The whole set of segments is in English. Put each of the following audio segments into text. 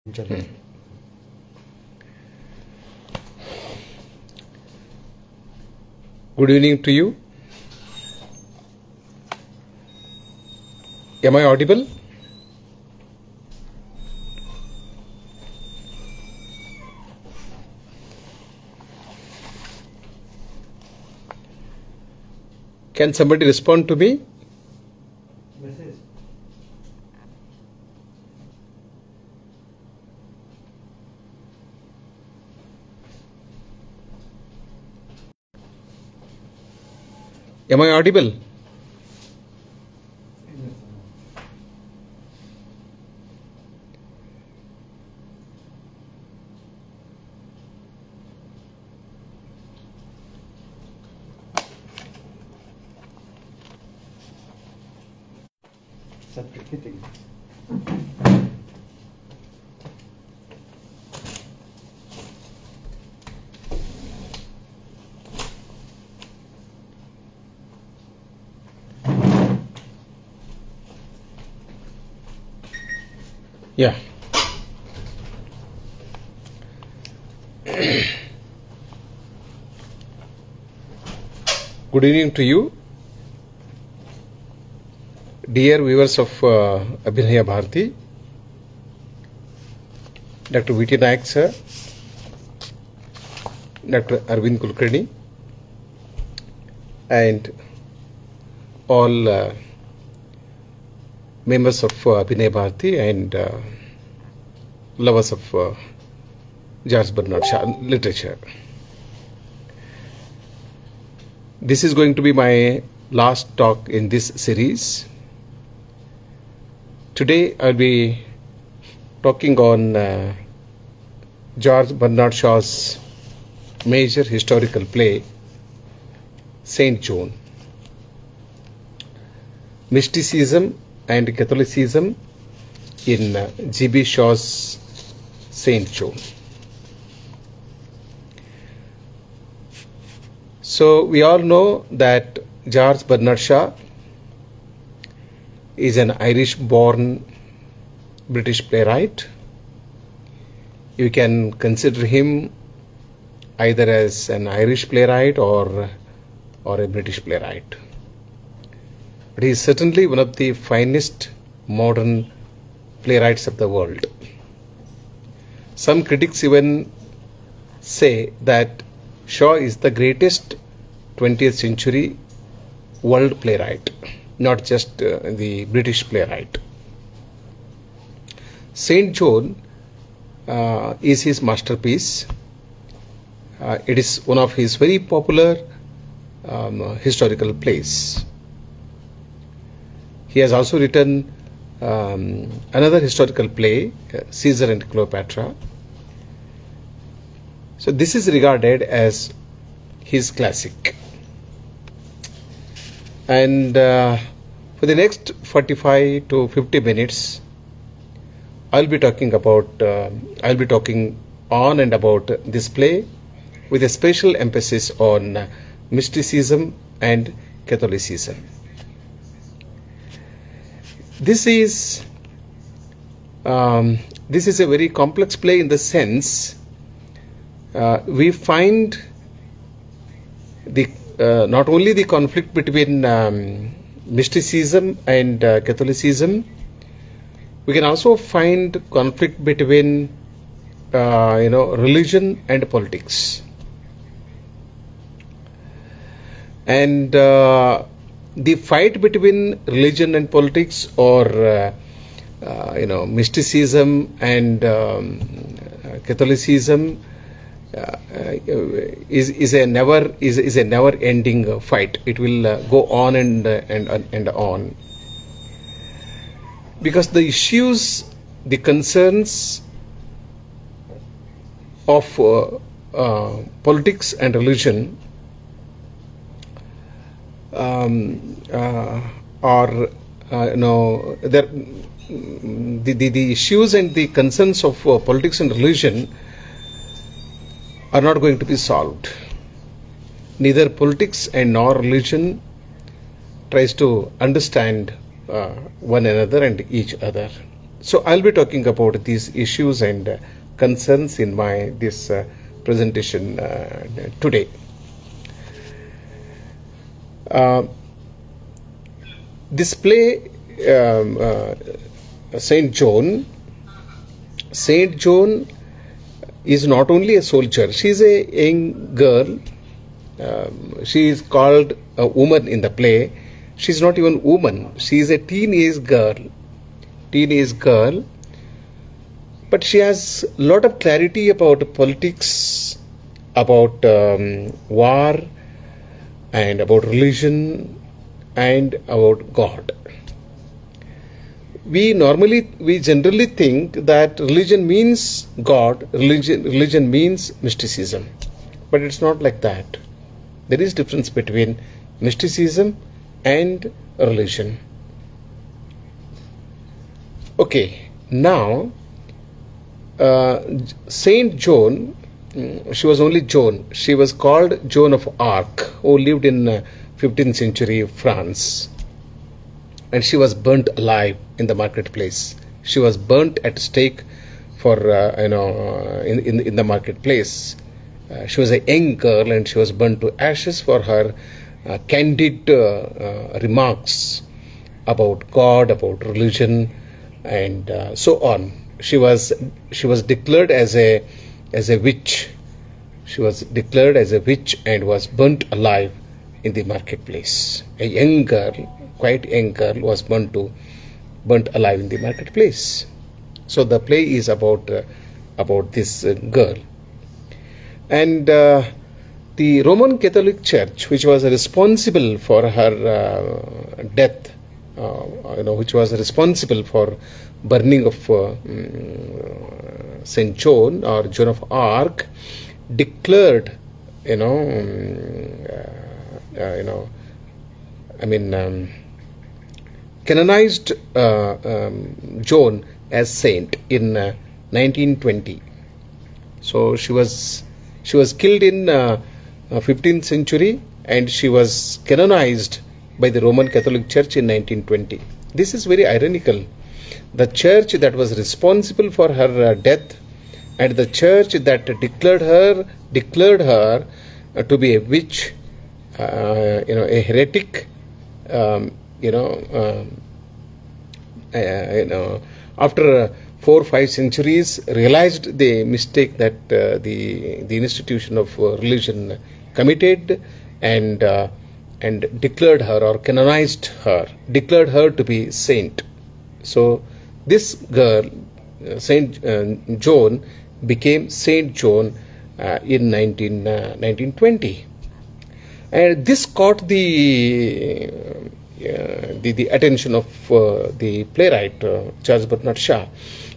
Good evening to you. Am I audible? Can somebody respond to me? Message. Am I audible? Supplicating. Yeah. Good evening to you, dear viewers of Abhinaya Bharati, Dr. V.T. Nayak sir, Dr. Arvind Kulkarni, and all members of Abhinaya Bharati and lovers of George Bernard Shaw literature. This is going to be my last talk in this series. Today I'll be talking on George Bernard Shaw's major historical play, Saint Joan. Mysticism and Catholicism in G.B. Shaw's Saint Joan. So we all know that George Bernard Shaw is an Irish-born British playwright. You can consider him either as an Irish playwright or a British playwright. But he is certainly one of the finest modern playwrights of the world. Some critics even say that Shaw is the greatest 20th century world playwright, not just the British playwright. Saint Joan is his masterpiece. It is one of his very popular historical plays. He has also written another historical play, Caesar and Cleopatra. So this is regarded as his classic. And for the next 45 to 50 minutes, I'll be talking on and about this play with a special emphasis on mysticism and Catholicism. This is a very complex play in the sense we find the not only the conflict between mysticism and Catholicism, we can also find conflict between religion and politics. And the fight between religion and politics, or mysticism and Catholicism, is a never ending fight. It will go on and on, because the issues, the concerns of politics and religion the issues and the concerns of politics and religion are not going to be solved. Neither politics and nor religion tries to understand one another and each other. So I'll be talking about these issues and concerns in this presentation today. This play, Saint Joan is not only a soldier. She is a young girl. She is called a woman in the play. She is not even woman. She is a teenage girl. But she has a lot of clarity about politics, about war, and about religion, and about God. We generally think that religion means God, religion means mysticism. But it's not like that. There is difference between mysticism and religion. Okay, now Saint Joan, she was only Joan. She was called Joan of Arc, who lived in 15th century France, and she was burnt alive in the marketplace. She was burnt at stake for in the marketplace. She was a young girl, and she was burnt to ashes for her candid remarks about God, about religion, and so on. She was declared as a witch. She was declared as a witch and was burnt alive in the marketplace. A young girl, quite young girl, was burnt alive in the marketplace. So the play is about this girl. And the Roman Catholic Church, which was responsible for her death, which was responsible for burning of Saint Joan or Joan of Arc, declared, canonized Joan as saint in 1920. So she was killed in 15th century, and she was canonized by the Roman Catholic Church in 1920. This is very ironical. The church that was responsible for her death, and the church that declared her to be a witch, a heretic, after 4 or 5 centuries, realized the mistake that the institution of religion committed, and declared her, or canonized her, declared her to be saint. So this girl, Saint Joan, became Saint Joan in 1920, and this caught the attention of the playwright Charles Bernard Shaw.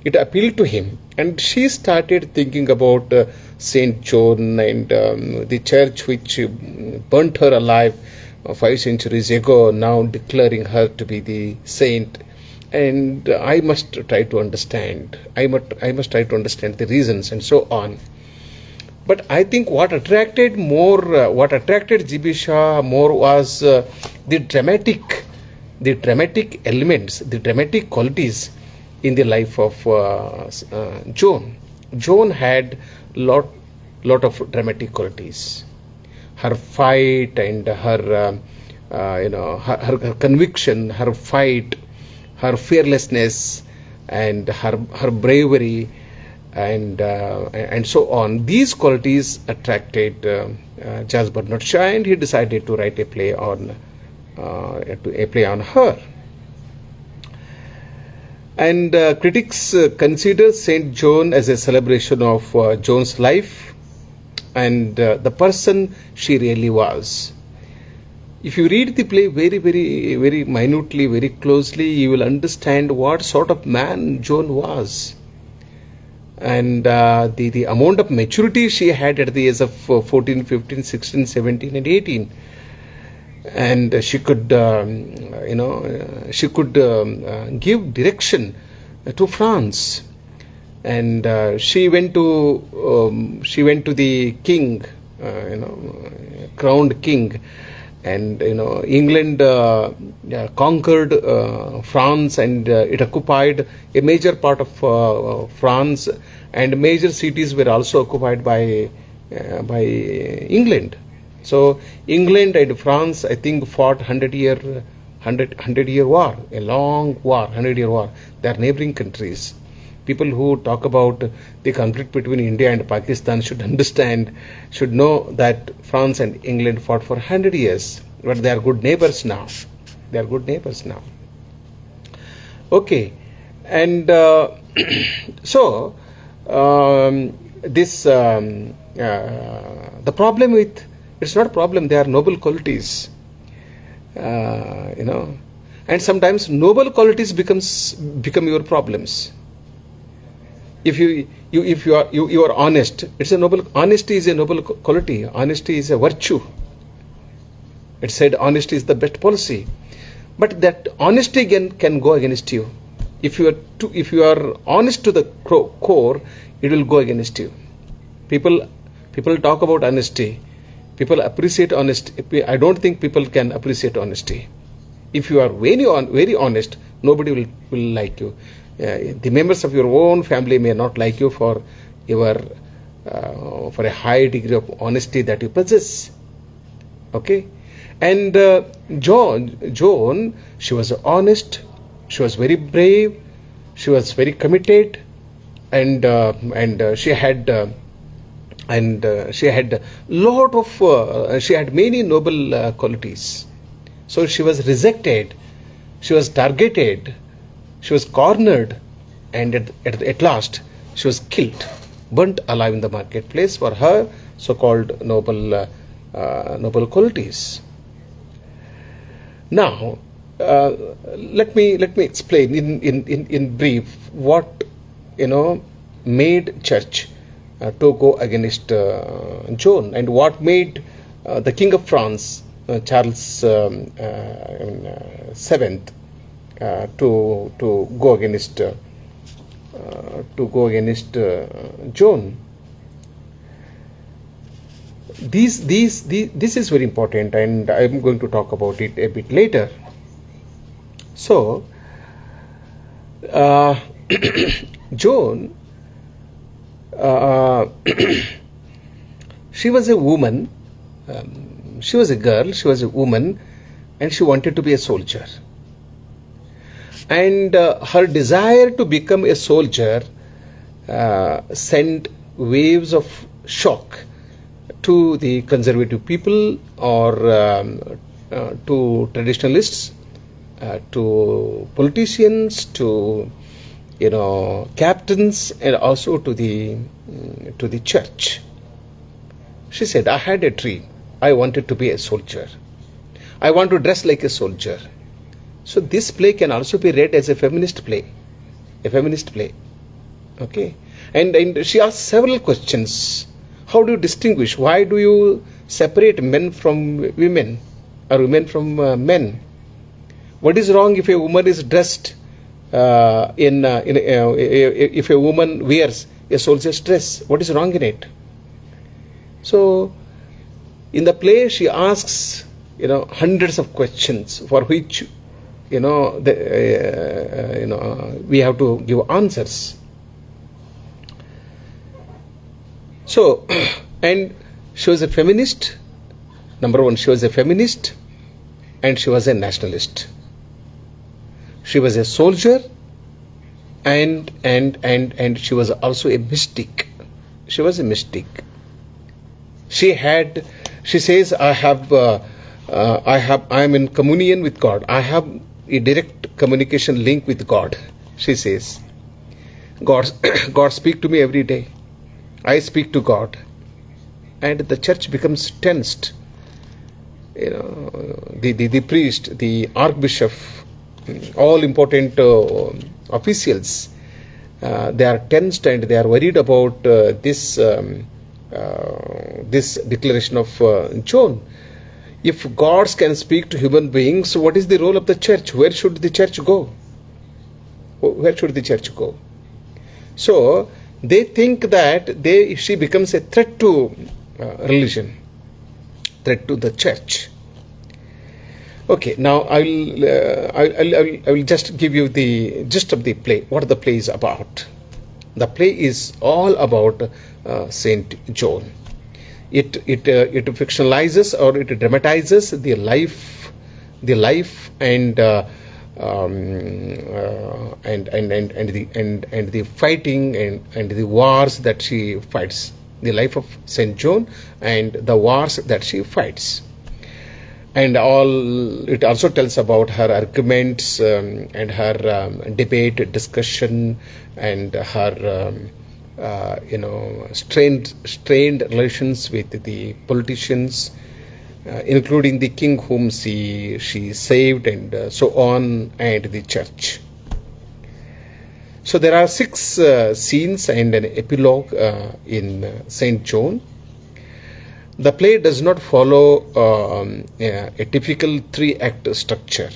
It appealed to him, and she started thinking about Saint Joan and the church which burnt her alive 5 centuries ago, now declaring her to be the saint. And I must try to understand. I must try to understand the reasons and so on. But I think what attracted G.B. Shaw more was the dramatic elements, the dramatic qualities in the life of Joan. Joan had lot of dramatic qualities. Her fight and her her conviction, her fight, her fearlessness, and her bravery, and so on. These qualities attracted Charles Bernard Shaw, and he decided to write a play on her. And critics consider Saint Joan as a celebration of Joan's life and the person she really was. If you read the play very minutely, very closely, you will understand what sort of man Joan was, and the amount of maturity she had at the age of 14, 15, 16, 17 and 18. And she could give direction to France, and she went to the king, crowned king, and England conquered France, and it occupied a major part of France, and major cities were also occupied by England. So England and France, I think, fought 100-year war, a long war, 100-year war. They are neighboring countries. People who talk about the conflict between India and Pakistan should know that France and England fought for 100 years, but they are good neighbors now. They are good neighbors now. Okay, and so this the problem with, it's not a problem, they are noble qualities, and sometimes noble qualities become your problems. If you are honest, it's a noble. Honesty is a noble quality. Honesty is a virtue. It said honesty is the best policy, but that honesty can go against you. If you are honest to the core, it will go against you. People talk about honesty. People appreciate honesty. I don't think people can appreciate honesty. If you are very honest, nobody will like you. The members of your own family may not like you for a high degree of honesty that you possess. Okay, and Joan, she was honest, she was very brave, she was very committed, and she had many noble qualities. So she was rejected, she was targeted, she was cornered, and at last she was killed, burnt alive in the marketplace for her so-called noble qualities. Now, let me explain in brief what made Church to go against Joan, and what made the King of France, Charles VII, to go against Joan. This is very important, and I am going to talk about it a bit later. So, Joan, she was a woman, she was a girl, she was a woman, and she wanted to be a soldier. And her desire to become a soldier sent waves of shock to the conservative people, or to traditionalists, to politicians, to captains, and also to the church. She said, I had a dream. I wanted to be a soldier. I want to dress like a soldier. So this play can also be read as a feminist play. Okay, and she asked several questions. How do you distinguish? Why do you separate men from women, or women from men? What is wrong if a woman is dressed if a woman wears a soldier's dress? What is wrong in it? So in the play she asks hundreds of questions, for which we have to give answers. So, and she was a feminist. Number one, she was a feminist, and she was a nationalist. She was a soldier, and she was also a mystic. She was a mystic. She says, I am in communion with God. I have a direct communication link with God. She says, God speaks to me every day. I speak to God. And the church becomes tensed. The priest, the archbishop, all important officials, they are tensed, and they are worried about this declaration of Joan. If gods can speak to human beings, what is the role of the church? Where should the church go? Where should the church go? So they think that she becomes a threat to religion, threat to the church. Okay, now I will just give you the gist of the play. What the play is about. The play is all about Saint Joan. It fictionalizes, or it dramatizes the life and the fighting and the wars that she fights. The life of Saint Joan and the wars that she fights. And it also tells about her arguments and her debate, discussion, and her strained relations with the politicians, including the king whom she saved, and so on, and the church. So there are 6 scenes and an epilogue in Saint Joan. The play does not follow a typical 3-act structure.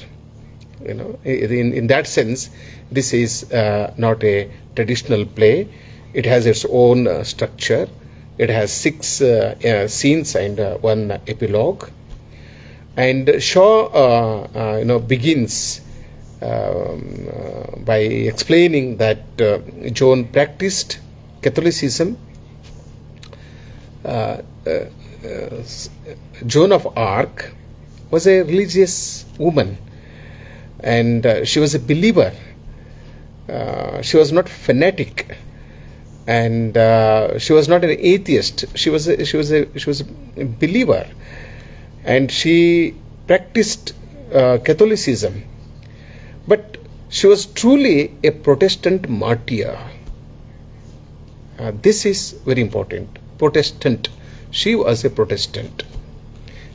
In that sense, this is not a traditional play. It has its own structure. It has 6 scenes and 1 epilogue. And Shaw, begins by explaining that Joan practiced Catholicism. Joan of Arc was a religious woman, and she was a believer. She was not fanatic, and she was not an atheist. She was a believer, and she practiced Catholicism. But she was truly a Protestant martyr. This is very important. Protestant. She was a Protestant.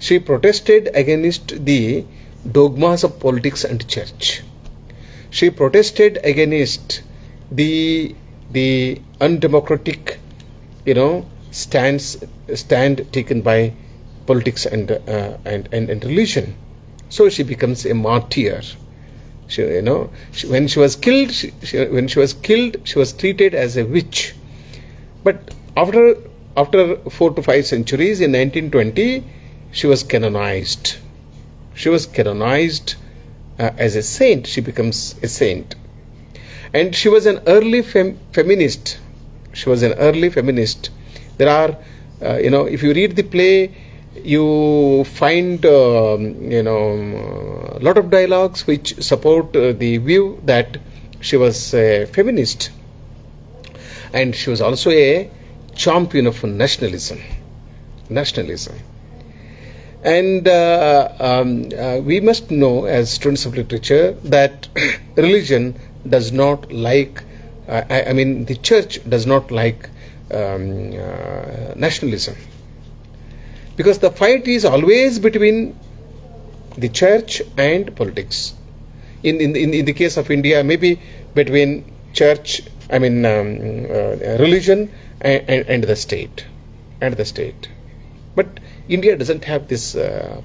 She protested against the dogmas of politics and church. She protested against the undemocratic, stand taken by politics and religion. So she becomes a martyr. When she was killed, she was treated as a witch. But after 4 to 5 centuries, in 1920, she was canonized. She was canonized as a saint. She becomes a saint. And she was an early feminist. She was an early feminist. There are, if you read the play, you find, a lot of dialogues which support the view that she was a feminist. And she was also a champion of nationalism. And we must know, as students of literature, that religion does not like, the church does not like nationalism, because the fight is always between the church and politics. In the case of India, maybe between church, religion and the state, But India doesn't have this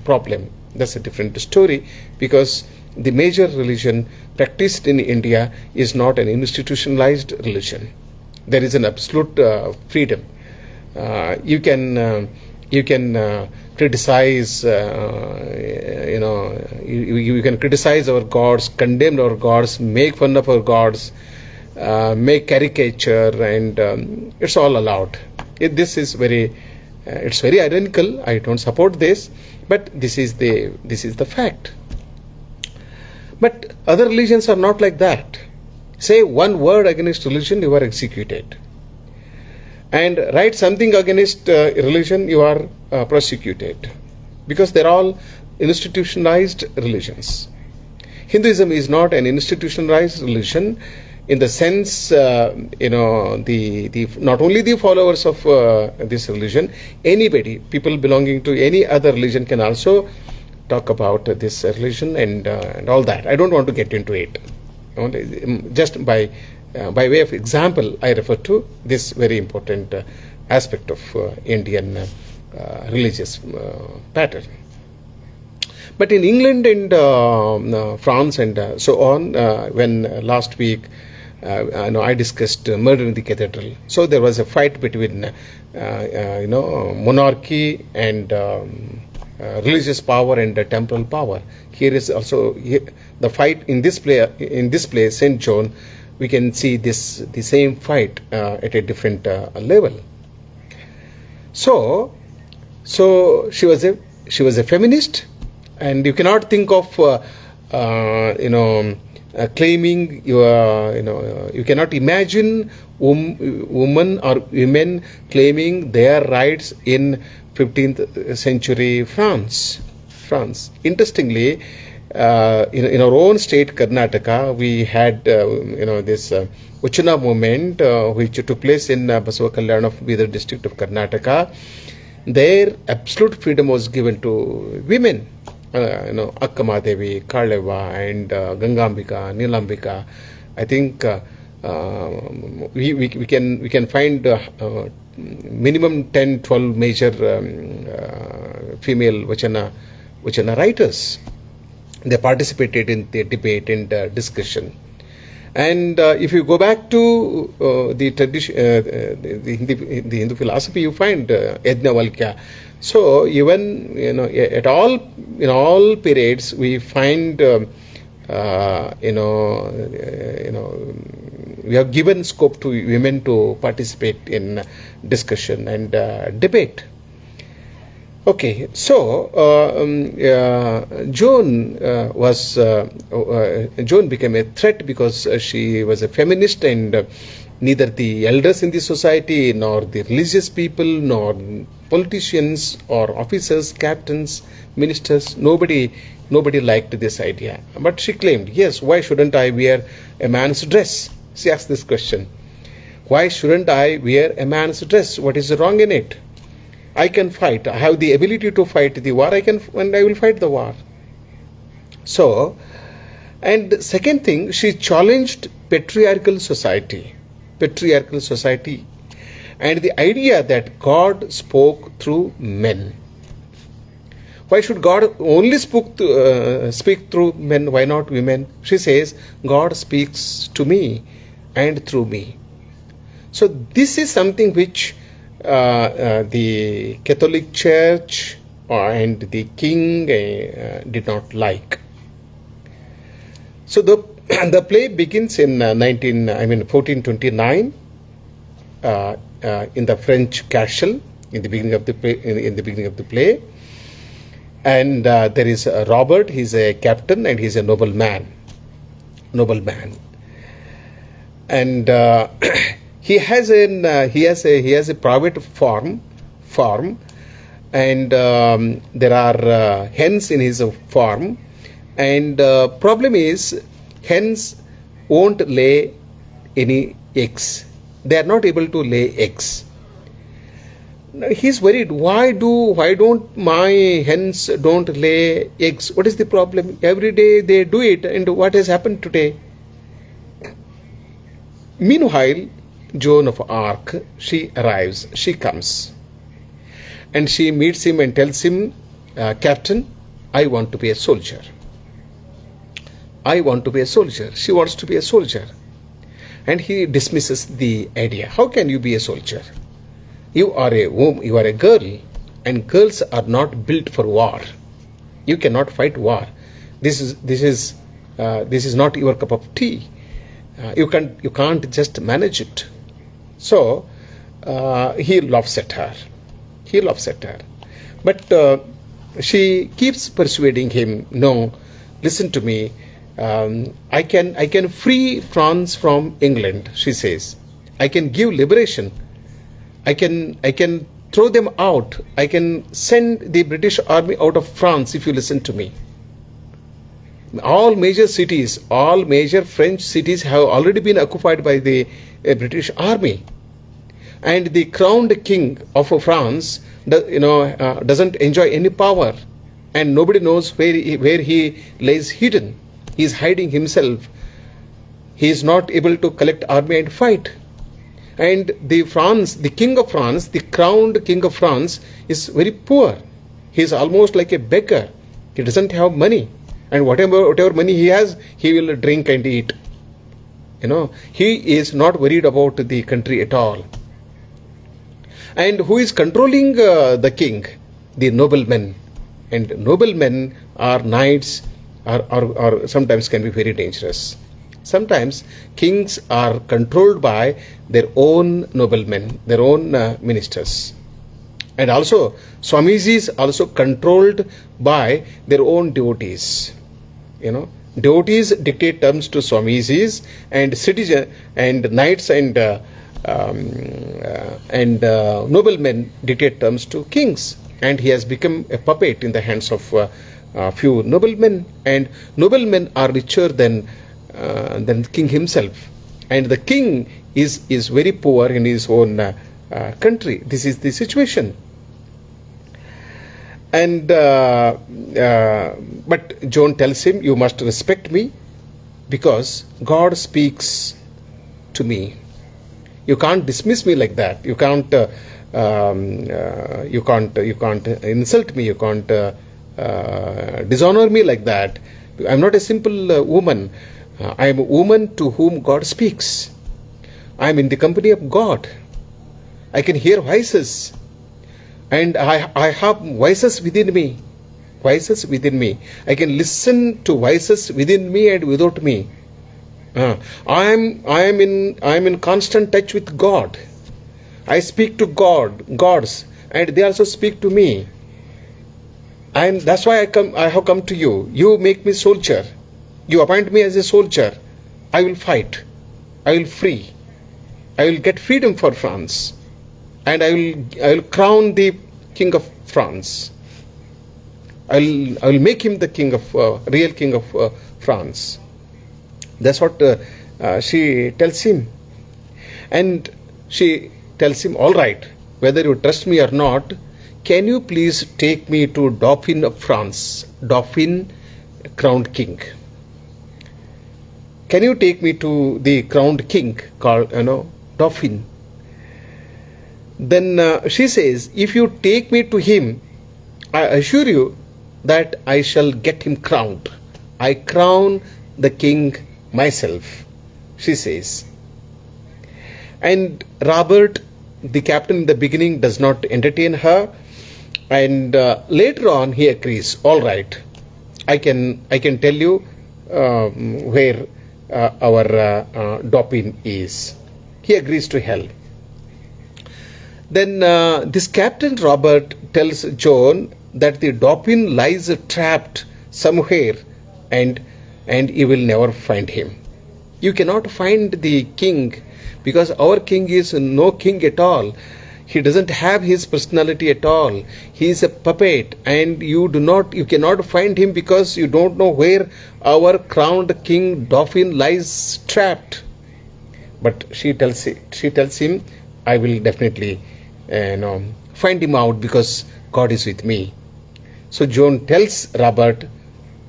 problem. That's a different story, because the major religion practiced in India is not an institutionalized religion. There is an absolute freedom. You can criticize, you can criticize our gods, condemn our gods, make fun of our gods, make caricature, and it's all allowed. This is it's very ironical. I don't support this, but this is the fact. But other religions are not like that. Say one word against religion, you are executed. And write something against religion, you are prosecuted. Because they're all institutionalized religions. Hinduism is not an institutionalized religion in the sense, not only the followers of this religion, anybody, people belonging to any other religion can also talk about this religion and all that. I don't want to get into it. Just by way of example, I refer to this very important aspect of Indian religious pattern. But in England and France and so on, when last week I discussed Murder in the Cathedral, so there was a fight between monarchy and religious power and temporal power. Here is also the fight in this play. In this play, Saint Joan, we can see the same fight at a different level. So she was a feminist, and you cannot think of claiming you cannot imagine women or women claiming their rights in 15th century France. Interestingly, in our own state, Karnataka, we had this Uchana movement which took place in Basava Kalyan of Bidar district of Karnataka. There, absolute freedom was given to women. Akkamadevi, Kaleva, and Gangambika, Nilambika. I think we can find minimum 10-12 major female Vachana writers. They participated in the debate and discussion. And if you go back to the tradition, the Hindu philosophy, you find Yajnavalkya. So even in all periods we find we have given scope to women to participate in discussion and debate. Okay, so Joan Joan became a threat because she was a feminist, and neither the elders in the society, nor the religious people, nor politicians or officers, captains, ministers, nobody liked this idea. But she claimed, yes, why shouldn't I wear a man's dress? She asked this question. Why shouldn't I wear a man's dress? What is wrong in it? I can fight. I have the ability to fight the war. And I will fight the war. So, and second thing, she challenged patriarchal society, and the idea that God spoke through men. Why should God only speak through men? Why not women? She says, God speaks to me and through me. So this is something which the Catholic Church and the king did not like. So the play begins in 1429 in the French castle in the beginning of the play. And there is Robert. He's a captain and he's a nobleman. And he has a private farm, and there are hens in his farm, and problem is hens won't lay any eggs. They are not able to lay eggs. He's worried. Why don't my hens don't lay eggs? What is the problem? Every day they do it, and what has happened today? Meanwhile, Joan of Arc, she arrives, she comes, and she meets him and tells him, Captain, I want to be a soldier. She wants to be a soldier. And he dismisses the idea. How can you be a soldier? You are a woman, you are a girl, and girls are not built for war. You cannot fight war. This is not your cup of tea. You can't just manage it. So he laughs at her. But she keeps persuading him. No, listen to me. I can free France from England. She says, I can give liberation. I can throw them out. I can send the British army out of France if you listen to me. All major French cities have already been occupied by the British army, and the crowned king of France, doesn't enjoy any power, and nobody knows where he lays hidden. He is hiding himself. He is not able to collect army and fight. And the king of France, the crowned king of France, is very poor. He is almost like a beggar. He doesn't have money. And whatever money he has, he will drink and eat. He is not worried about the country at all. And who is controlling the king? The noblemen. and noblemen or knights are sometimes can be very dangerous. Sometimes kings are controlled by their own noblemen, their own ministers. And also Swamijis also controlled by their own devotees. Devotees dictate terms to Swamijis, and citizen and knights and noblemen dictate terms to kings. And he has become a puppet in the hands of few noblemen, and noblemen are richer than the king himself, and the king is very poor in his own country. This is the situation. And but Joan tells him, you must respect me because God speaks to me. You can't dismiss me like that. You can't insult me. You can't dishonor me like that. I'm not a simple woman. I am a woman to whom God speaks. I am in the company of God. I can hear voices, and I have voices within me. Voices within me. I can listen to voices within me and without me. I am in constant touch with God. I speak to gods, and they also speak to me. And that's why I have come to you. You make me soldier. You appoint me as a soldier. I will fight. I will free. I will get freedom for France. And I will crown the king of France. I will make him the king of real king of France. That's what she tells him. And she tells him, all right, whether you trust me or not, can you please take me to Dauphin of France, Dauphin, crowned king. Can you take me to the crowned king called, Dauphin? Then she says, if you take me to him, I assure you that I shall get him crowned. I crown the king myself, she says. And Robert, the captain in the beginning, does not entertain her. And later on he agrees, all right, I can tell you where our Dauphin is. He agrees to help. Then this Captain Robert tells Joan that the Dauphin lies trapped somewhere, and you will never find him. You cannot find the king, because our king is no king at all. He doesn't have his personality at all. He is a puppet, and you cannot find him because you don't know where our crowned king Dauphin lies trapped. But she tells him, I will definitely find him out because God is with me. So Joan tells Robert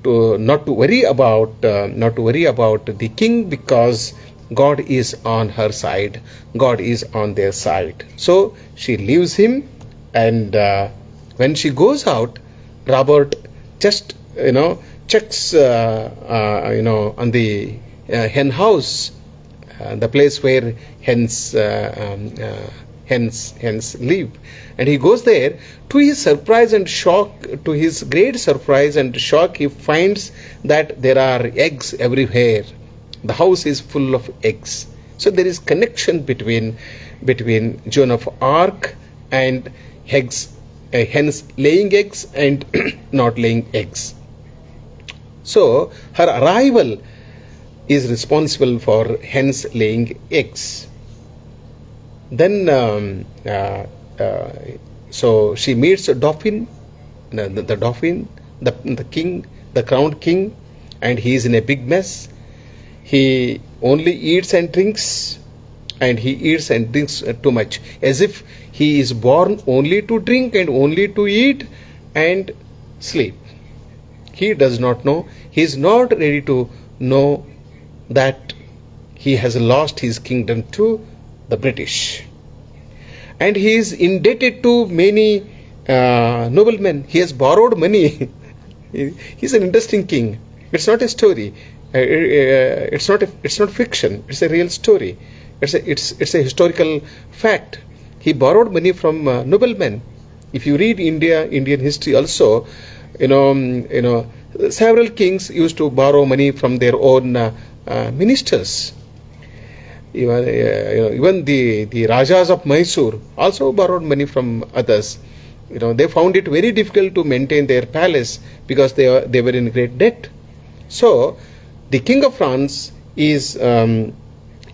to not to worry about the king, because God is on her side. God is on their side. So she leaves him, and when she goes out, Robert just checks on the hen house, the place where hens live, and he goes there. To his surprise and shock, to his great surprise and shock, he finds that there are eggs everywhere. The house is full of eggs. So there is connection between Joan of Arc and hens laying eggs and not laying eggs. So her arrival is responsible for hens laying eggs. Then so she meets a Dauphin, the Dauphin, the king, the crowned king, and he is in a big mess. He only eats and drinks, and he eats and drinks too much, as if he is born only to drink and only to eat and sleep. He does not know, he is not ready to know that he has lost his kingdom to the British. And he is indebted to many noblemen. He has borrowed money. He's an interesting king. It's not a story. It's not fiction. It's a real story. It's a historical fact. He borrowed money from noblemen. If you read Indian history also, Several kings used to borrow money from their own ministers. Even the Rajas of Mysore also borrowed money from others. They found it very difficult to maintain their palace because they were in great debt. So the King of France is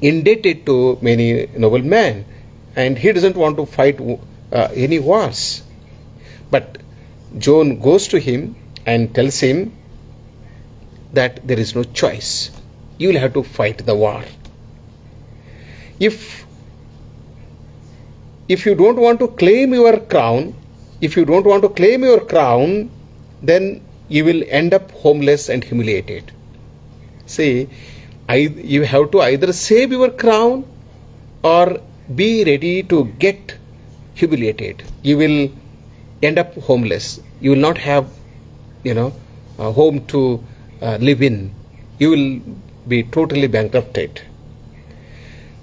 indebted to many noblemen, and he doesn't want to fight any wars. But Joan goes to him and tells him that there is no choice. You will have to fight the war. If you don't want to claim your crown, then you will end up homeless and humiliated. See, you have to either save your crown or be ready to get humiliated. You will end up homeless. You will not have, a home to live in. You will be totally bankrupted.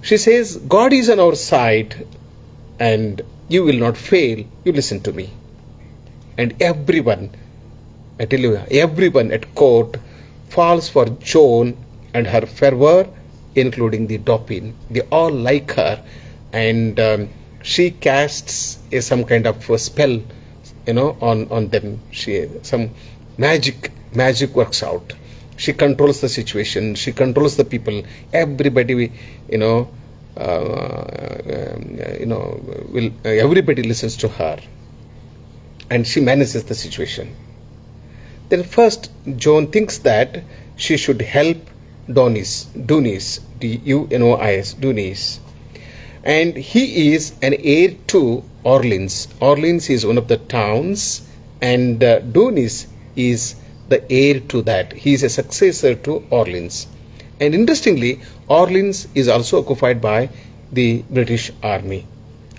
She says, God is on our side and you will not fail. You listen to me. And everyone, I tell you, everyone at court falls for Joan and her fervor, including the Dauphin. They all like her, and she casts some kind of a spell, on them. Some magic works out. She controls the situation. She controls the people. Everybody, everybody listens to her, and she manages the situation. Then first, Joan thinks that she should help Dunis, D-U-N-O-I-S, Dunis. And he is an heir to Orleans. Orleans is one of the towns, and Dunis is the heir to that. He is a successor to Orleans. And interestingly, Orleans is also occupied by the British Army.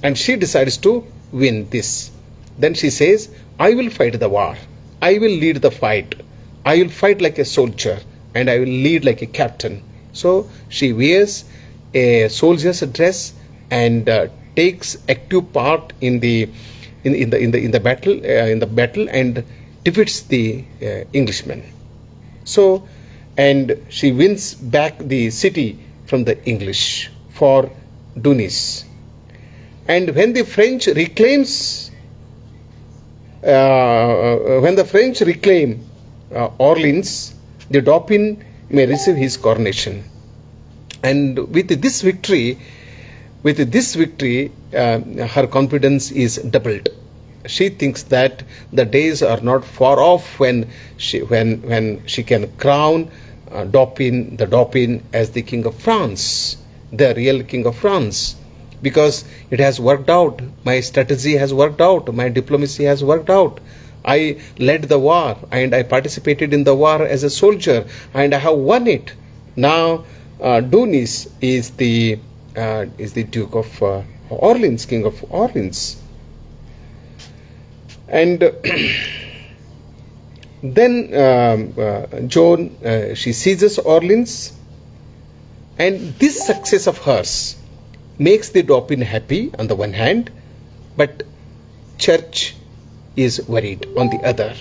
And she decides to win this. Then she says, I will fight the war. I will lead the fight. I will fight like a soldier, and I will lead like a captain. So she wears a soldier's dress and takes active part in the battle and defeats the Englishmen. So, and she wins back the city from the English for Dunis. And when the French reclaim Orleans, the Dauphin may receive his coronation. And with this victory, her confidence is doubled. She thinks that the days are not far off when she can crown the Dauphin as the King of France, the real King of France, because it has worked out. My strategy has worked out. My diplomacy has worked out. I led the war and I participated in the war as a soldier, and I have won it. Now Dunis is the Duke of Orleans, King of Orleans. And then Joan, she seizes Orleans, and this success of hers makes the Dauphin happy on the one hand, but Church is worried on the other.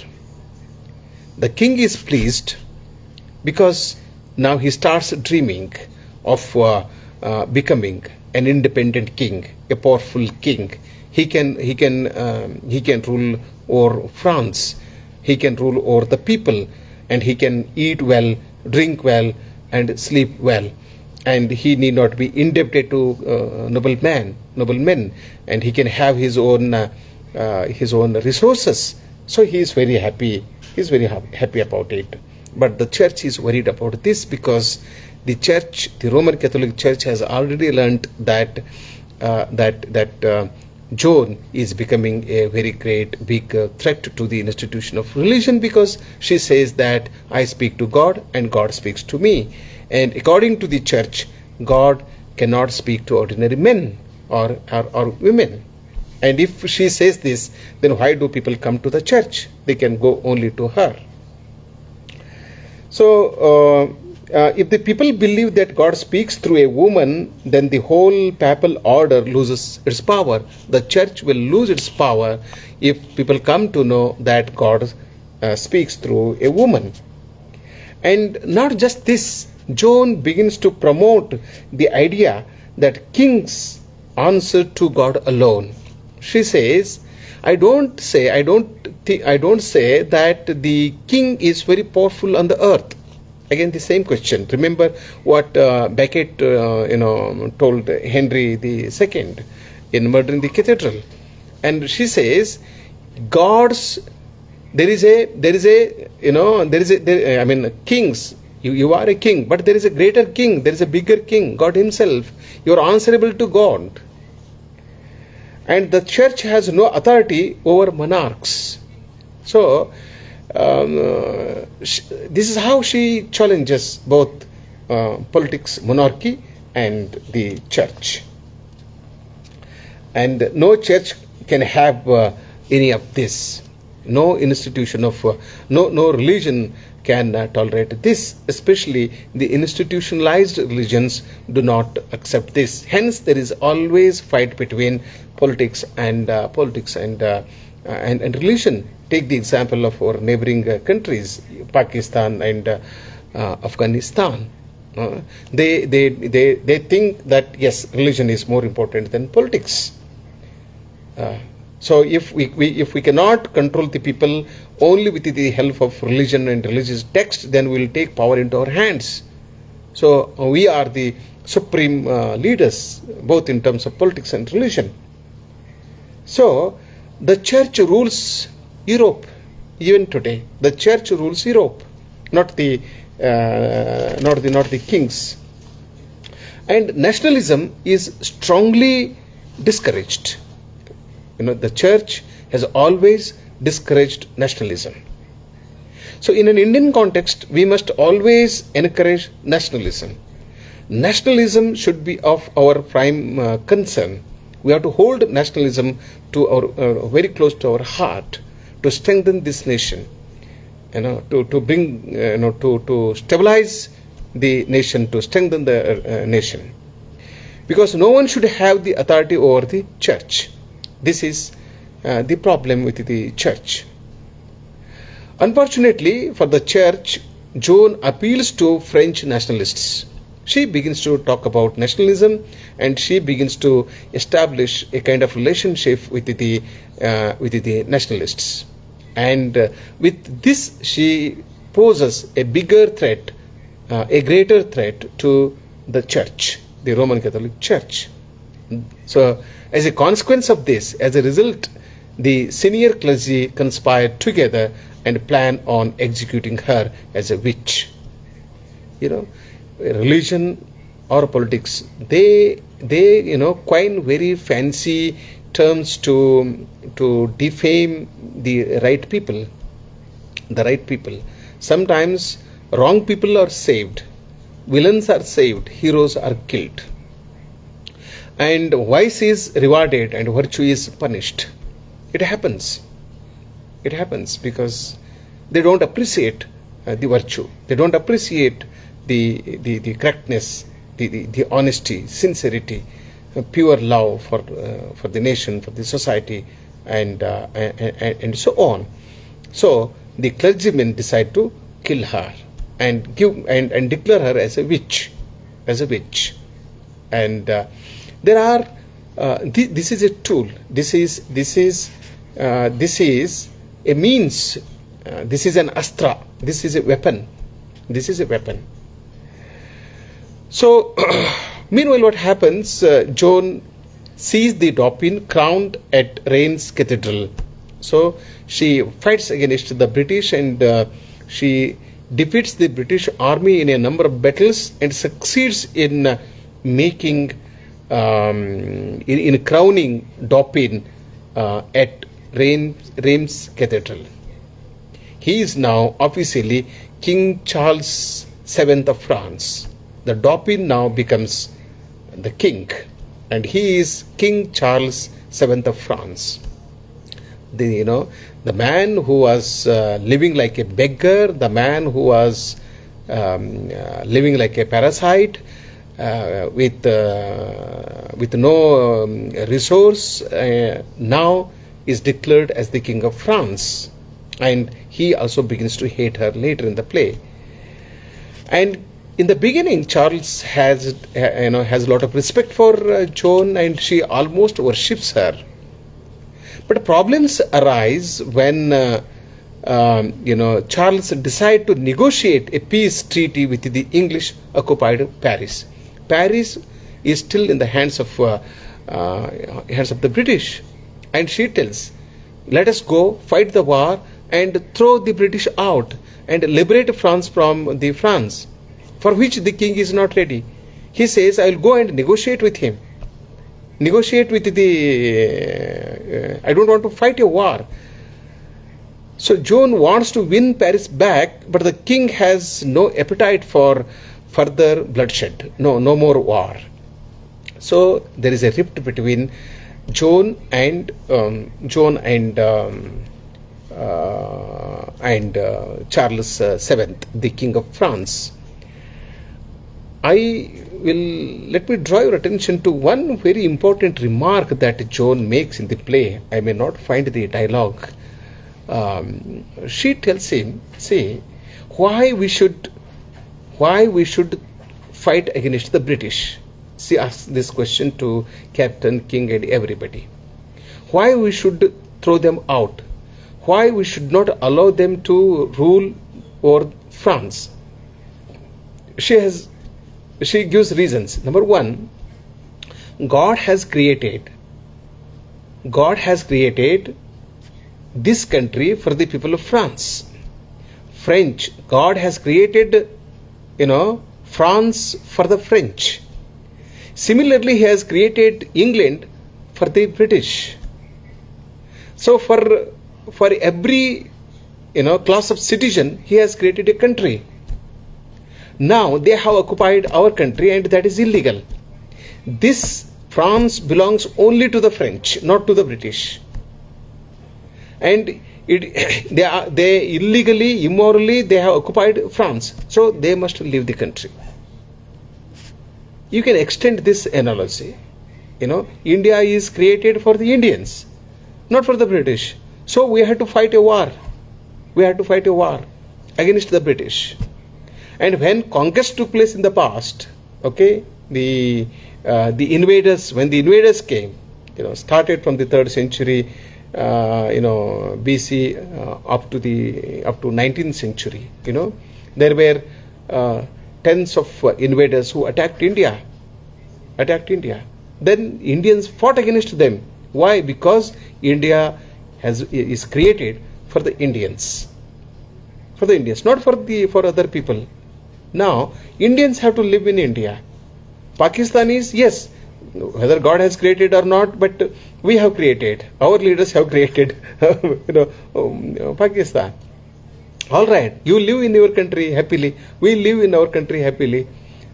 The king is pleased because now he starts dreaming of becoming an independent king, a powerful king. He can rule over France. He can rule over the people, and he can eat well, drink well, and sleep well. And he need not be indebted to noblemen, and he can have his own resources. So he is very happy. He is very happy about it. But the Church is worried about this because the Church, the Roman Catholic Church, has already learnt that Joan is becoming a very great big threat to the institution of religion, because she says that I speak to God and God speaks to me. And according to the Church, God cannot speak to ordinary men or women. And if she says this, then why do people come to the Church? They can go only to her. So if the people believe that God speaks through a woman, then the whole papal order loses its power. The Church will lose its power if people come to know that God speaks through a woman. And not just this, Joan begins to promote the idea that kings answer to God alone. She says, I don't say that the king is very powerful on the earth. Again, the same question. Remember what Becket, told Henry II in Murdering the Cathedral. And she says, kings. You are a king, but there is a greater king. There is a bigger king, God Himself. You are answerable to God. And the church has no authority over monarchs. So, this is how she challenges both politics, monarchy, and the church. And no church can have any of this. No institution of, no religion can tolerate this. Especially the institutionalized religions do not accept this. Hence, there is always fight between politics and religion. Take the example of our neighboring countries, Pakistan and Afghanistan. They think that yes, religion is more important than politics. So if we cannot control the people only with the help of religion and religious text, then we will take power into our hands. So we are the supreme leaders, both in terms of politics and religion. So the church rules Europe. Even today, the church rules Europe, not the kings. And nationalism is strongly discouraged. The church has always discouraged nationalism. So in an Indian context, we must always encourage nationalism. Nationalism should be of our prime concern. We have to hold nationalism to our very close to our heart, to strengthen this nation, to bring, to stabilize the nation, to strengthen the nation. Because no one should have the authority over the church. This is the problem with the church. Unfortunately for the church, Joan appeals to French nationalists. She begins to talk about nationalism, and she begins to establish a kind of relationship with the nationalists. And with this, she poses a bigger threat, a greater threat to the church, the Roman Catholic Church. So, as a consequence of this, as a result, the senior clergy conspired together and plan on executing her as a witch. Religion or politics, they coin very fancy terms to defame the right people. Sometimes wrong people are saved, villains are saved, heroes are killed, and vice is rewarded and virtue is punished. It happens because they don't appreciate the virtue, they don't appreciate the correctness, the honesty, sincerity, pure love for the nation, for the society, and so on. So the clergymen decide to kill her and declare her as a witch, and there are this is a tool. This is a means. This is an astra. This is a weapon. So, meanwhile, what happens? Joan sees the Dauphin crowned at Reims Cathedral. So she fights against the British, and she defeats the British army in a number of battles and succeeds in making in crowning Dauphin at Reims Cathedral. He is now officially King Charles VII of France. The Dauphin now becomes the king, and he is King Charles VII of France. The man who was living like a beggar, the man who was living like a parasite, with no resource, now is declared as the King of France. and he also begins to hate her later in the play. And in the beginning, Charles has a lot of respect for Joan, and she almost worships her. But problems arise when Charles decides to negotiate a peace treaty with the English occupied Paris. Paris is still in the hands of the British, and she tells, "Let us go fight the war and throw the British out and liberate France from the France," for which the king is not ready. He says, "I will go and negotiate with him. Negotiate with I don't want to fight a war." So Joan wants to win Paris back, but the king has no appetite for further bloodshed. No more war. So there is a rift between Joan and Charles VII, the King of France. Let me draw your attention to one very important remark that Joan makes in the play. I may not find the dialogue. She tells him, "See, why we should fight against the British." She asks this question to Captain, King, and everybody. Why we should throw them out? Why we should not allow them to rule over France? She gives reasons. Number one, God has created this country for the people of France. God has created, France for the French. Similarly, he has created England for the British. So for every, class of citizen, he has created a country. Now they have occupied our country, and that is illegal. This France belongs only to the French, not to the British. And they illegally, immorally, they have occupied France. So they must leave the country. You can extend this analogy. India is created for the Indians, not for the British. So we had to fight a war. We had to fight a war against the British. And when conquest took place in the past, the invaders, when the invaders came, started from the 3rd century, BC up to 19th century, there were tens of invaders who attacked India. Then Indians fought against them. Why? Because India is created for the Indians. For the Indians, not for other people. Now, Indians have to live in India. Pakistanis, yes, whether God has created or not, but we have created. Our leaders have created, Pakistan. All right, you live in your country happily. We live in our country happily,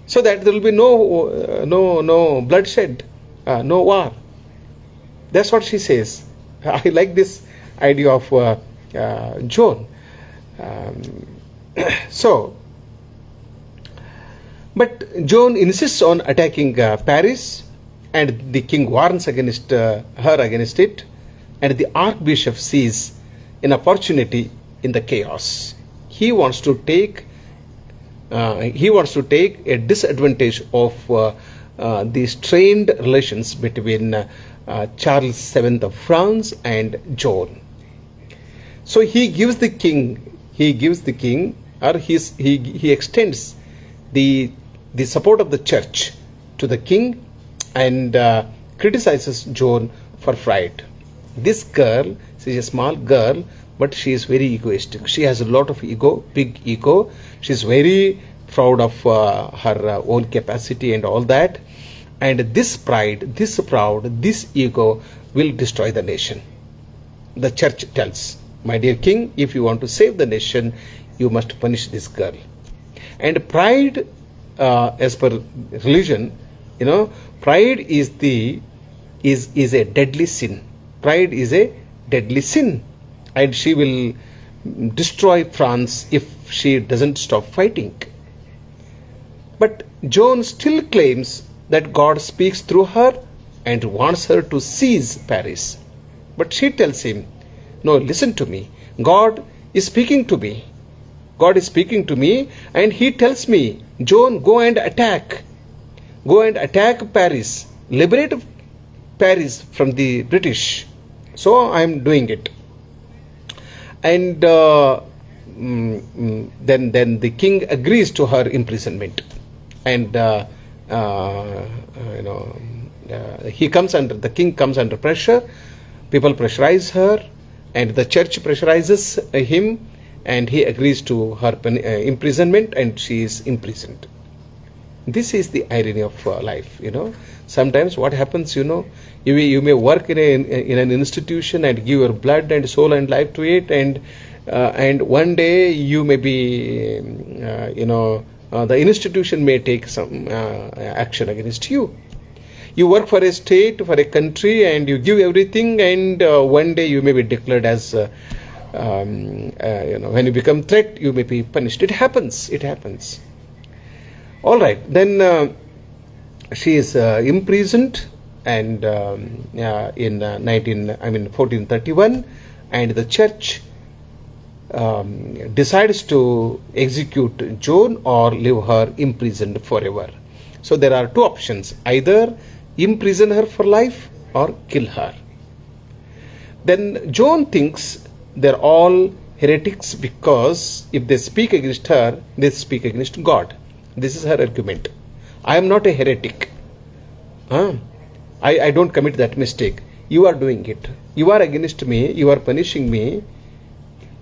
so that there will be no bloodshed, no war. That's what she says. I like this idea of Joan. But Joan insists on attacking Paris, and the king warns against her against it, and the archbishop sees an opportunity in the chaos. He wants to take a disadvantage of the strained relations between Charles VII of France and Joan. So he extends the support of the church to the king, and criticizes Joan for pride. This girl, she is a small girl, but she is very egoistic. She has a lot of ego, big ego. She is very proud of her own capacity and all that. And this pride, this ego will destroy the nation. The church tells, "My dear king, if you want to save the nation, you must punish this girl." And pride, as per religion, pride is a deadly sin. Pride is a deadly sin, and she will destroy France if she doesn't stop fighting. But Joan still claims that God speaks through her and wants her to seize Paris. But she tells him, "No, listen to me. God is speaking to me. God is speaking to me, and he tells me, Joan, go and attack. Go and attack Paris. Liberate Paris from the British. So I am doing it. And then the king agrees to her imprisonment. And the king comes under pressure. People pressurize her, and the church pressurizes him, and he agrees to her imprisonment, and she is imprisoned. This is the irony of life, Sometimes what happens, you may work in an institution and give your blood and soul and life to it, and one day you may be, the institution may take some action against you. You work for a state, for a country, and you give everything, and one day you may be declared as, when you become threat, you may be punished. It happens. All right, then she is imprisoned, and in 1431, and the church decides to execute Joan or leave her imprisoned forever. So there are two options: either imprison her for life or kill her. Then Joan thinks they're all heretics because if they speak against her, they speak against God. This is her argument. I am not a heretic. I don't commit that mistake. You are doing it. You are against me. You are punishing me.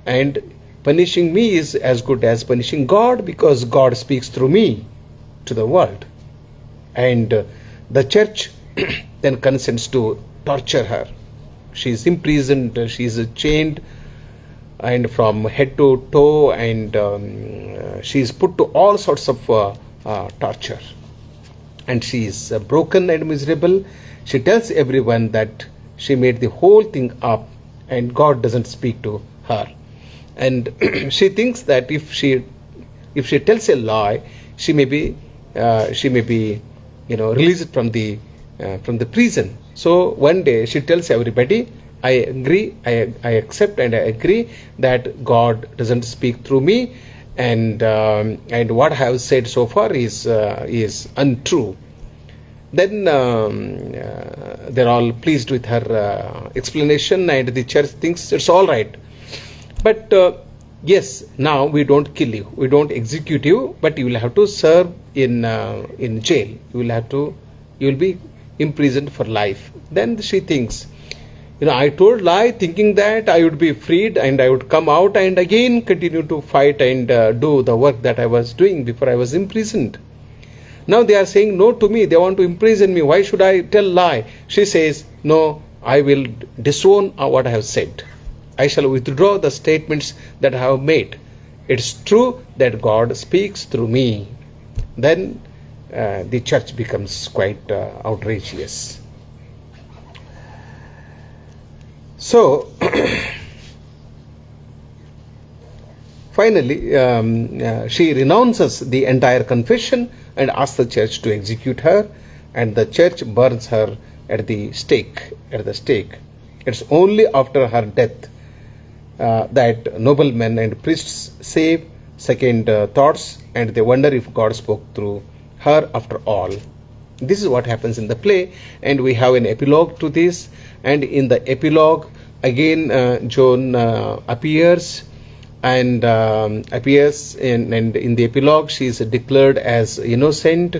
And punishing me is as good as punishing God, because God speaks through me to the world. And the church then consents to torture her. She is imprisoned. She is chained, and from head to toe, and she is put to all sorts of torture, and she is broken and miserable. She tells everyone that she made the whole thing up and God doesn't speak to her, and she thinks that if she tells a lie, she may be released from the prison. So one day she tells everybody, I agree, I accept and I agree that God doesn't speak through me, and what I have said so far is untrue. Then they're all pleased with her explanation, and the church thinks it's all right. But yes, now we don't kill you, we don't execute you, but you will have to serve in jail. You will be imprisoned for life. Then she thinks, I told lie thinking that I would be freed and I would come out and again continue to fight and do the work that I was doing before I was imprisoned. Now they are saying no to me. They want to imprison me. Why should I tell lie? She says, no, I will disown what I have said. I shall withdraw the statements that I have made. It's true that God speaks through me. Then the church becomes quite outrageous. So, finally, she renounces the entire confession and asks the church to execute her, and the church burns her at the stake. It's only after her death that noblemen and priests say second thoughts, and they wonder if God spoke through her after all. This is what happens in the play, and we have an epilogue to this. And in the epilogue, again, Joan appears, and in the epilogue, she is declared as innocent,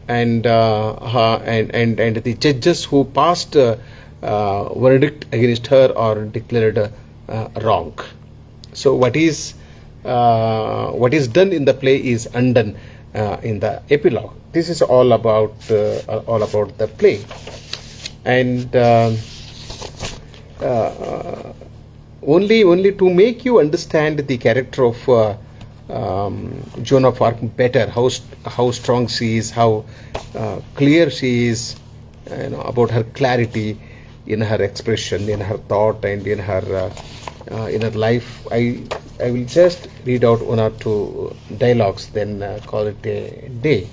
and the judges who passed verdict against her are declared wrong. So what is done in the play is undone in the epilogue. This is all about the play, and only to make you understand the character of Joan of Arc better, how strong she is, how clear she is, about her clarity in her expression, in her thought, and in her life. I will just read out one or two dialogues, then call it a day.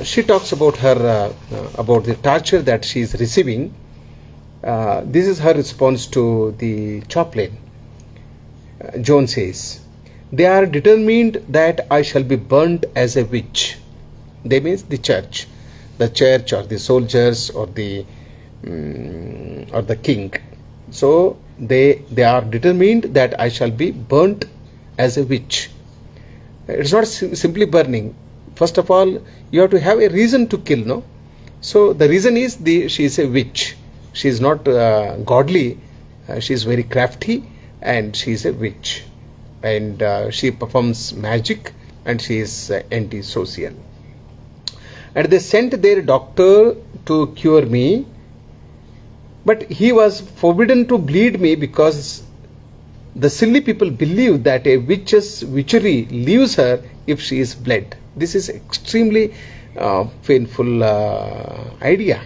she talks about her about the torture that she is receiving. This is her response to the chaplain. Joan says, "They are determined that I shall be burnt as a witch." They means the church or the soldiers or the king. So they are determined that I shall be burnt as a witch. It's not simply burning. First of all, you have to have a reason to kill, no? So the reason is she is a witch. She is not godly. She is very crafty, and she is a witch. And she performs magic, and she is antisocial. And they sent their doctor to cure me, but he was forbidden to bleed me because the silly people believe that a witch's witchery leaves her if she is bled. This is extremely painful idea,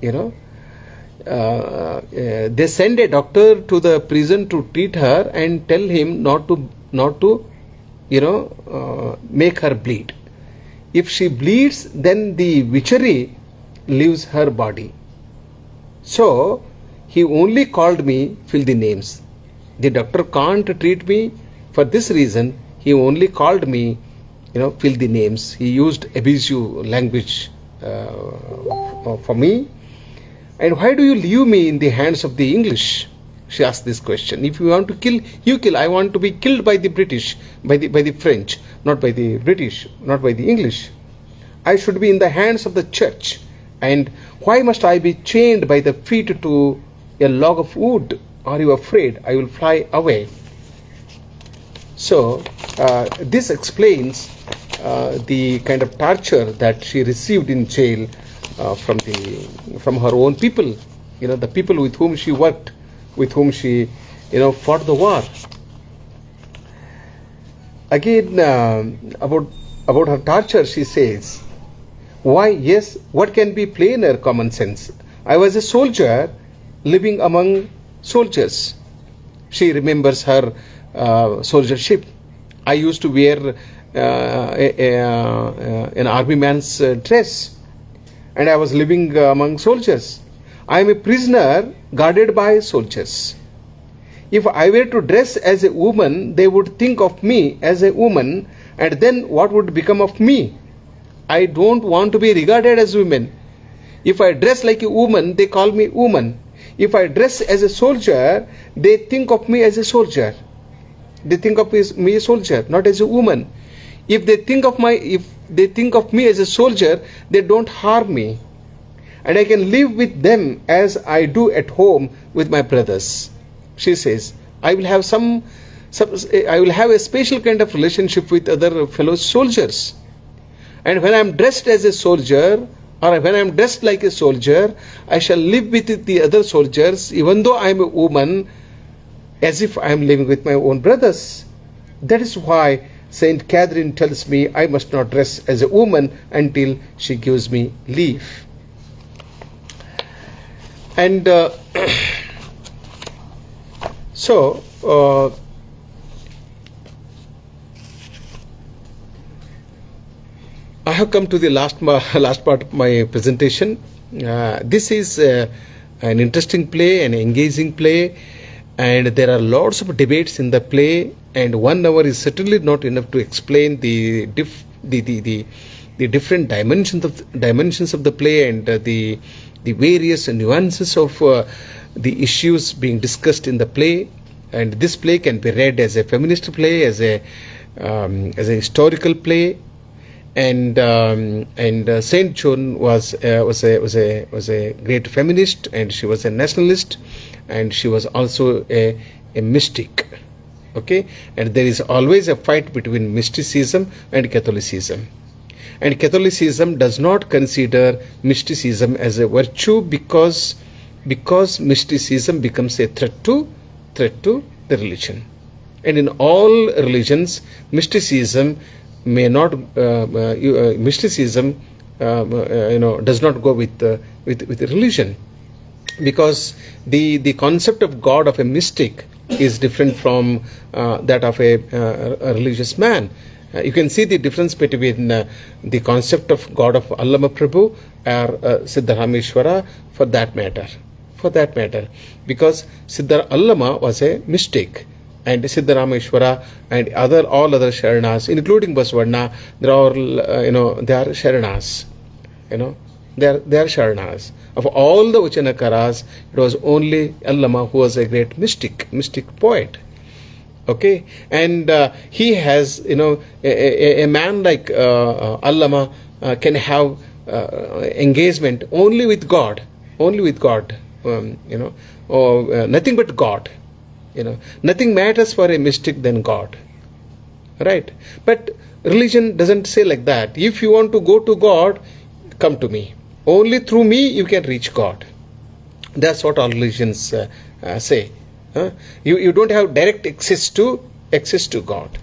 you know. They send a doctor to the prison to treat her and tell him not to make her bleed. If she bleeds, then the witchery leaves her body. So he only called me filthy names. The doctor can't treat me. For this reason, he only called me, filthy names. He used abusive language for me. And why do you leave me in the hands of the English? She asked this question. If you want to kill, you kill. I want to be killed by the British, by the French, not by the British, not by the English. I should be in the hands of the church. And why must I be chained by the feet to a log of wood? Are you afraid I will fly away? So this explains the kind of torture that she received in jail from her own people, the people with whom she worked, with whom she fought the war. Again, about her torture, she says, "Why, yes, what can be plainer common sense? I was a soldier living among soldiers." She remembers her soldiership. "I used to wear an army man's dress, and I was living among soldiers. I am a prisoner guarded by soldiers. If I were to dress as a woman, they would think of me as a woman, and then what would become of me? I don't want to be regarded as women. If I dress like a woman, they call me woman. If I dress as a soldier, they think of me as a soldier. They think of me as a soldier, not as a woman. If they think of me as a soldier, they don't harm me. And I can live with them as I do at home with my brothers." She says, I will have a special kind of relationship with other fellow soldiers. And when I am dressed as a soldier, or when I am dressed like a soldier, I shall live with the other soldiers, even though I am a woman, as if I am living with my own brothers. That is why Saint Catherine tells me I must not dress as a woman until she gives me leave. And so I have come to the last part of my presentation. This is an interesting play, an engaging play, and there are lots of debates in the play, and 1 hour is certainly not enough to explain the different dimensions of the play and the various nuances of the issues being discussed in the play. And this play can be read as a feminist play, as a historical play. And Saint Joan was a great feminist, and she was a nationalist, and she was also a mystic. Okay, and there is always a fight between mysticism and Catholicism. And Catholicism does not consider mysticism as a virtue because mysticism becomes a threat to the religion. And in all religions, mysticism does not go with religion, because the concept of God of a mystic is different from that of a religious man. You can see the difference between the concept of God of Allama Prabhu or Siddharameshwara for that matter. Because Siddhar Allama was a mystic, and Siddharameshwara and all other Sharanas, including Basavana, they are they are Sharanas. They are Sharanas. Of all the Uchanakaras, it was only Allama who was a great mystic poet. Okay, and he has, a man like Allama can have engagement only with God, or nothing but God. Nothing matters for a mystic than God, right? But religion doesn't say like that. If you want to go to God, come to me. Only through me you can reach God. That's what all religions say. You don't have direct access to God.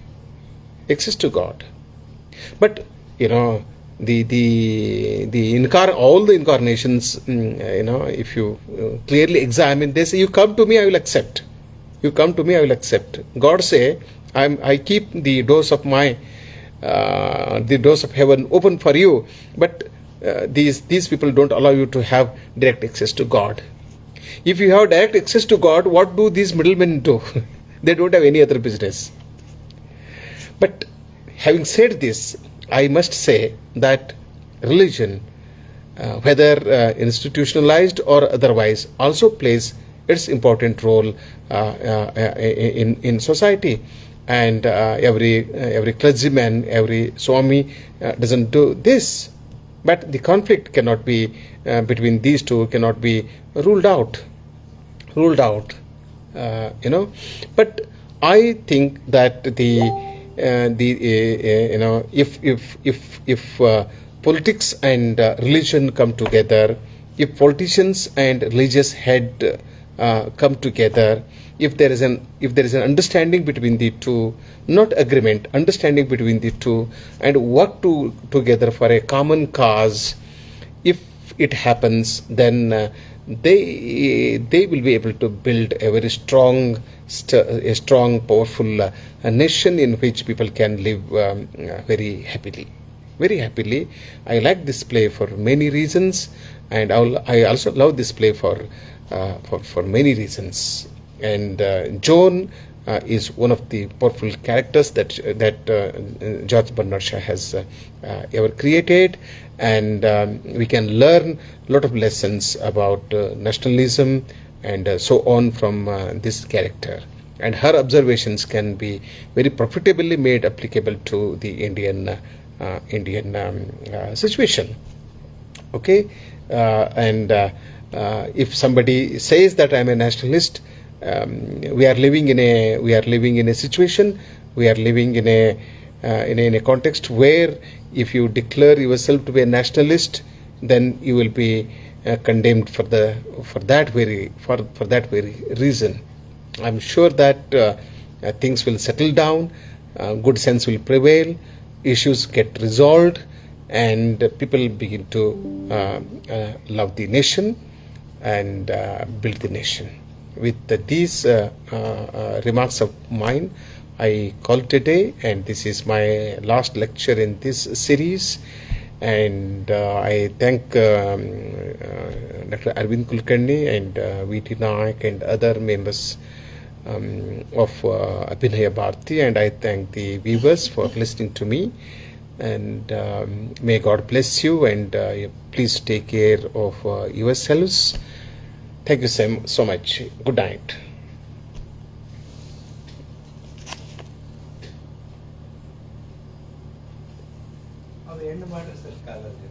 But all the incarnations, if you clearly examine, they say, you come to me, I will accept. God say, I keep the doors of heaven open for you, but these people don't allow you to have direct access to God. If you have direct access to God, what do these middlemen do? They don't have any other business. But having said this, I must say that religion, whether institutionalized or otherwise, also plays its important role in society. And every clergyman, every Swami doesn't do this. But the conflict cannot be between these two cannot be ruled out. But I think that if politics and religion come together, if politicians and religious head come together, if there is an understanding between the two, not agreement, understanding between the two, and work together for a common cause, if it happens, then they will be able to build a very strong, powerful nation in which people can live very happily. I like this play for many reasons, and I also love this play for many reasons. And Joan is one of the powerful characters that George Bernard Shaw has ever created, and we can learn a lot of lessons about nationalism and so on from this character. And her observations can be very profitably made applicable to the Indian situation. Okay, and if somebody says that I am a nationalist, we are living in a situation, we are living in a context where if you declare yourself to be a nationalist, then you will be condemned for that very reason. I'm sure that things will settle down, good sense will prevail, issues get resolved, and people begin to love the nation and build the nation. With these remarks of mine, I call it a day, and this is my last lecture in this series. And I thank Dr. Arvind Kulkarni and V.T. Nayak and other members of Abhinaya Bharati, and I thank the viewers for listening to me. And may God bless you, and please take care of yourselves. Thank you so much. Good night. ಅದು ಹೆಣ್ಣು ಮಾಡಿದ್ರೆ sir ಕಾಲಲ್ಲಿ